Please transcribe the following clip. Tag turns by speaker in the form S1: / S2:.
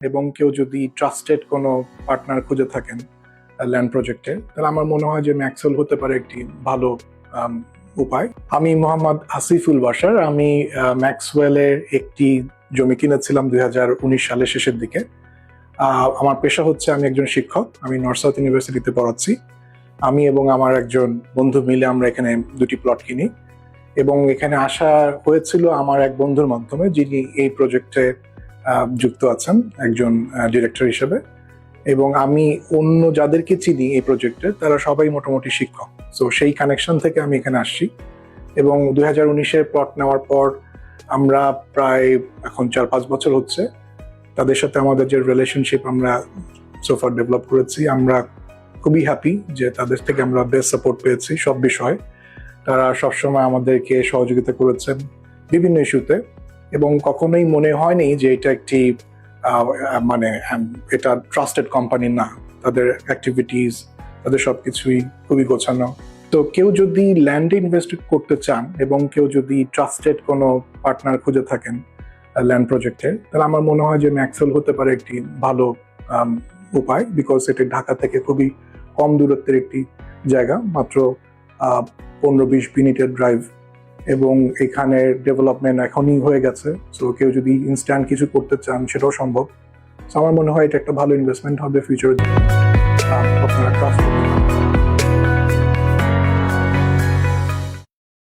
S1: এবং কেউ যদি ট্রাস্টেড কোনো পার্টনার খুঁজে থাকেন ল্যান্ড প্রজেক্টে, তাহলে আমার মনে হয় যে ম্যাক্সওয়েল হতে পারে একটি ভালো উপায়। আমি মোহাম্মদ আসিফুল বাশার। আমি ম্যাক্সওয়েলের একটি জমি কিনেছিলাম 2019 সালের শেষের দিকে। আমার পেশা হচ্ছে আমি একজন শিক্ষক। আমি নর্থ সাউথ ইউনিভার্সিটিতে পড়াচ্ছি। আমি এবং আমার একজন বন্ধু মিলে আমরা এখানে দুটি প্লট কিনি এবং এখানে আসা হয়েছিল আমার এক বন্ধুর মাধ্যমে, যিনি এই প্রজেক্টে যুক্ত আছেন একজন ডিরেক্টর হিসেবে। এবং আমি অন্য যাদেরকে চিনি এই প্রজেক্টে তারা সবাই মোটামুটি শিক্ষক। সো সেই কানেকশন থেকে আমি এখানে আসছি এবং 2019-এর প্লট নেওয়ার পর আমরা প্রায় এখন 4-5 বছর হচ্ছে তাদের সাথে আমাদের যে রিলেশনশিপ আমরা সোফার ডেভেলপ করেছি। আমরা খুবই হ্যাপি যে তাদের থেকে আমরা বেস্ট সাপোর্ট পেয়েছি সব বিষয়ে। তারা সবসময় আমাদেরকে সহযোগিতা করেছেন বিভিন্ন ইস্যুতে এবং কখনোই মনে হয়নি যে এটা একটি মানে এটা ট্রাস্টেড কোম্পানি না। তাদের অ্যাক্টিভিটিস, তাদের সবকিছুই খুবই গোছানো। তো কেউ যদি ল্যান্ডে ইনভেস্ট করতে চান এবং কেউ যদি ট্রাস্টেড কোনো পার্টনার খুঁজে থাকেন ল্যান্ড প্রজেক্টে, তাহলে আমার মনে হয় যে ম্যাক্সওয়েল হতে পারে একটি ভালো উপায়, বিকজ এটি ঢাকা থেকে খুবই কম দূরত্বের একটি জায়গা, মাত্র 15-20 মিনিটের ড্রাইভ। এবং এখানে ডেভেলপমেন্ট এখনই হয়ে গেছে। সো কেউ যদি ইনস্ট্যান্ট কিছু করতে চান সেটাও সম্ভব। সো আমার মনে হয় এটা একটা ভালো ইনভেস্টমেন্ট হবে ফিউচারের জন্য। আপনারা ট্রাস্ট